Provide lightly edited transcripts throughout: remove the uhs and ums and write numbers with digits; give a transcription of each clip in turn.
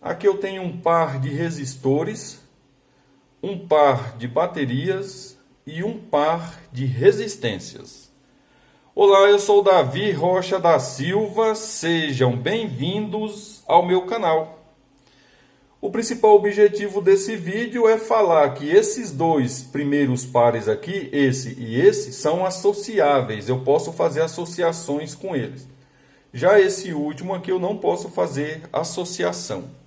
Aqui eu tenho um par de resistores, um par de baterias e um par de resistências. Olá, eu sou Davi Rocha da Silva, sejam bem-vindos ao meu canal. O principal objetivo desse vídeo é falar que esses dois primeiros pares aqui, esse e esse, são associáveis, eu posso fazer associações com eles. Já esse último aqui eu não posso fazer associação.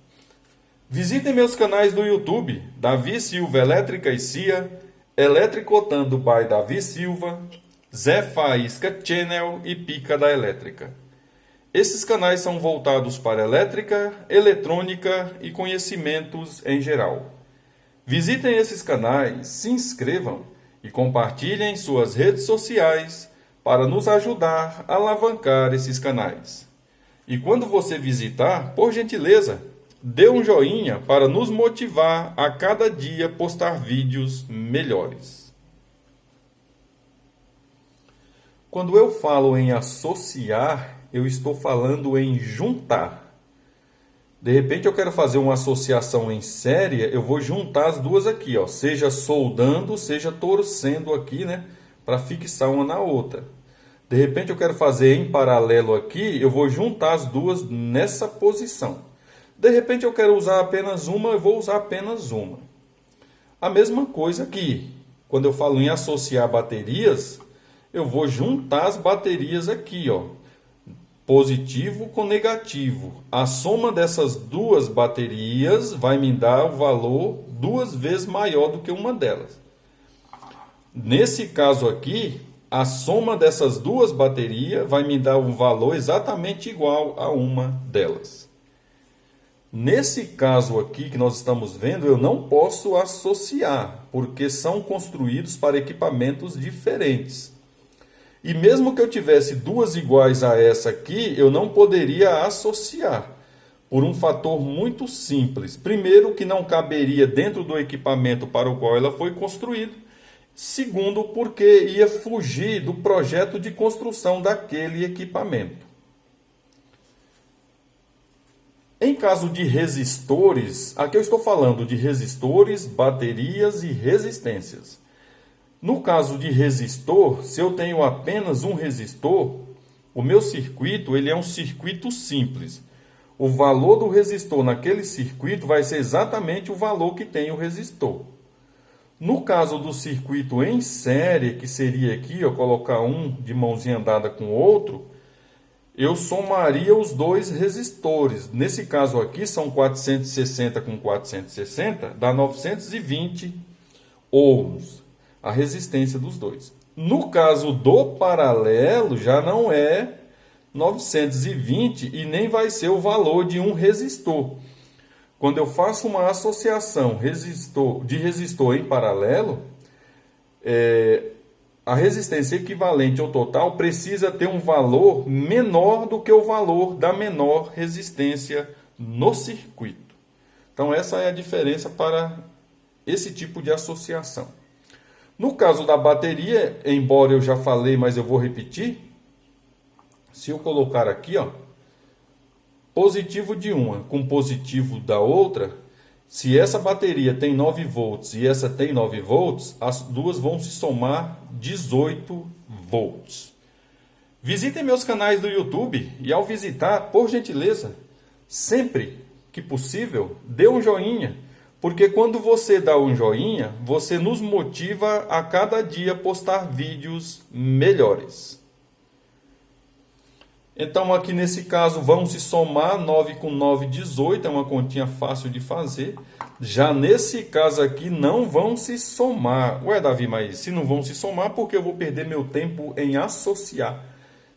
Visitem meus canais do YouTube, Davi Silva Elétrica e CIA, Eletricotando by Davi Silva, Zé Faísca Channel e Pica da Elétrica. Esses canais são voltados para elétrica, eletrônica e conhecimentos em geral. Visitem esses canais, se inscrevam e compartilhem em suas redes sociais para nos ajudar a alavancar esses canais. E quando você visitar, por gentileza, dê um joinha para nos motivar a cada dia postar vídeos melhores. Quando eu falo em associar, eu estou falando em juntar. De repente eu quero fazer uma associação em série, eu vou juntar as duas aqui, ó, seja soldando, seja torcendo aqui, né, para fixar uma na outra. De repente eu quero fazer em paralelo aqui, eu vou juntar as duas nessa posição. De repente eu quero usar apenas uma, eu vou usar apenas uma. A mesma coisa aqui, quando eu falo em associar baterias, eu vou juntar as baterias aqui, ó. Positivo com negativo. A soma dessas duas baterias vai me dar o valor 2 vezes maior do que uma delas. Nesse caso aqui, a soma dessas duas baterias vai me dar um valor exatamente igual a uma delas. Nesse caso aqui que nós estamos vendo, eu não posso associar, porque são construídos para equipamentos diferentes. E mesmo que eu tivesse duas iguais a essa aqui, eu não poderia associar, por um fator muito simples. Primeiro, que não caberia dentro do equipamento para o qual ela foi construída. Segundo, porque ia fugir do projeto de construção daquele equipamento. Em caso de resistores, aqui eu estou falando de resistores, baterias e resistências. No caso de resistor, se eu tenho apenas um resistor, o meu circuito ele é um circuito simples. O valor do resistor naquele circuito vai ser exatamente o valor que tem o resistor. No caso do circuito em série, que seria aqui, eu colocar um de mãozinha dada com o outro, eu somaria os dois resistores. Nesse caso aqui, são 460 com 460, dá 920 ohms. A resistência dos dois. No caso do paralelo, já não é 920 e nem vai ser o valor de um resistor. Quando eu faço uma associação de resistor em paralelo, a resistência equivalente ao total precisa ter um valor menor do que o valor da menor resistência no circuito. Então essa é a diferença para esse tipo de associação. No caso da bateria, embora eu já falei, mas eu vou repetir. Se eu colocar aqui, ó, positivo de uma com positivo da outra, se essa bateria tem 9 volts e essa tem 9 volts, as duas vão se somar 18 volts. Visitem meus canais do YouTube e ao visitar, por gentileza, sempre que possível, dê um joinha. Porque quando você dá um joinha, você nos motiva a cada dia postar vídeos melhores. Então aqui nesse caso vão se somar 9 com 9, 18, é uma continha fácil de fazer. Já nesse caso aqui não vão se somar. Ué Davi, mas se não vão se somar, por que eu vou perder meu tempo em associar?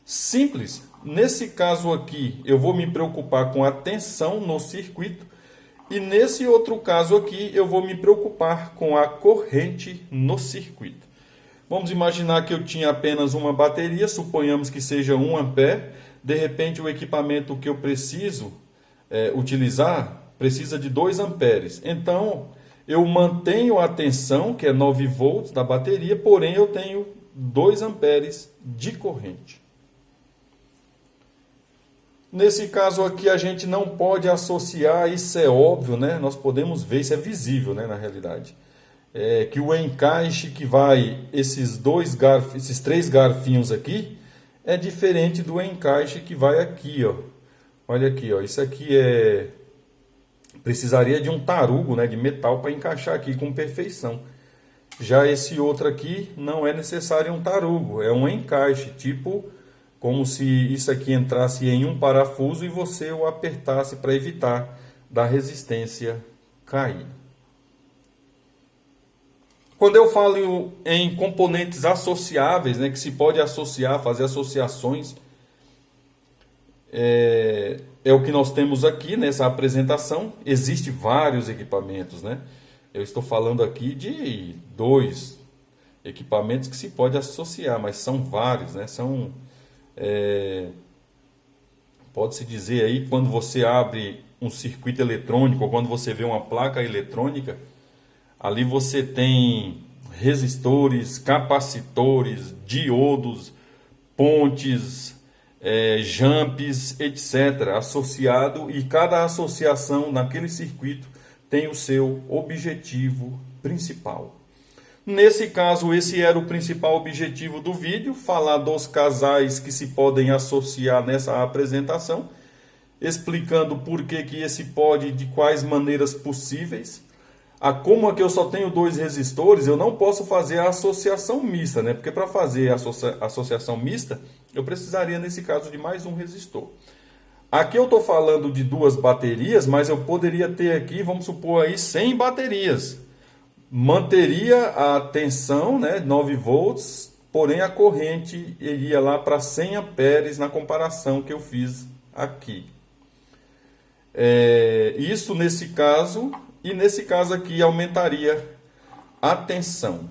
Simples, nesse caso aqui eu vou me preocupar com a tensão no circuito. E nesse outro caso aqui, eu vou me preocupar com a corrente no circuito. Vamos imaginar que eu tinha apenas uma bateria, suponhamos que seja 1 ampere. De repente, o equipamento que eu preciso utilizar precisa de 2 amperes. Então, eu mantenho a tensão, que é 9 volts da bateria, porém eu tenho 2 amperes de corrente. Nesse caso aqui a gente não pode associar, isso é óbvio, né? Nós podemos ver, isso é visível, né, na realidade. É que o encaixe que vai esses três garfinhos aqui é diferente do encaixe que vai aqui, ó. Olha aqui, ó, isso aqui precisaria de um tarugo, né, de metal para encaixar aqui com perfeição. Já esse outro aqui não é necessário um tarugo, é um encaixe, tipo como se isso aqui entrasse em um parafuso e você o apertasse para evitar da resistência cair. Quando eu falo em componentes associáveis, né, que se pode associar, fazer associações, é o que nós temos aqui nessa apresentação. Existem vários equipamentos, né? Eu estou falando aqui de 2 equipamentos que se pode associar, mas são vários, né? Pode-se dizer aí, quando você abre um circuito eletrônico ou quando você vê uma placa eletrônica, ali você tem resistores, capacitores, diodos, pontes, jumps, etc. associado, e cada associação naquele circuito tem o seu objetivo principal. Nesse caso, esse era o principal objetivo do vídeo, falar dos casais que se podem associar nessa apresentação, explicando por que esse pode, de quais maneiras possíveis. Como aqui eu só tenho 2 resistores, eu não posso fazer a associação mista, né? Porque para fazer a associação mista, eu precisaria, nesse caso, de mais um resistor. Aqui eu estou falando de 2 baterias, mas eu poderia ter aqui, vamos supor aí, 100 baterias. Manteria a tensão, né, 9 volts, porém a corrente iria lá para 100 amperes na comparação que eu fiz aqui. Isso nesse caso, e nesse caso aqui aumentaria a tensão.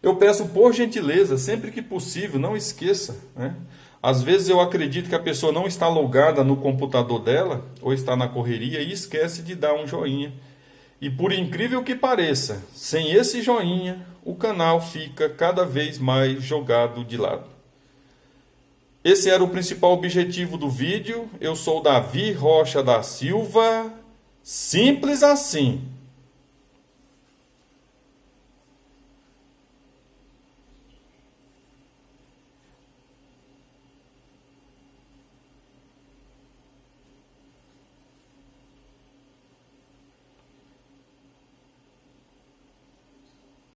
Eu peço, por gentileza, sempre que possível, não esqueça, né? Às vezes eu acredito que a pessoa não está logada no computador dela, ou está na correria, e esquece de dar um joinha. E por incrível que pareça, sem esse joinha, o canal fica cada vez mais jogado de lado. Esse era o principal objetivo do vídeo. Eu sou Davi Rocha da Silva. Simples assim.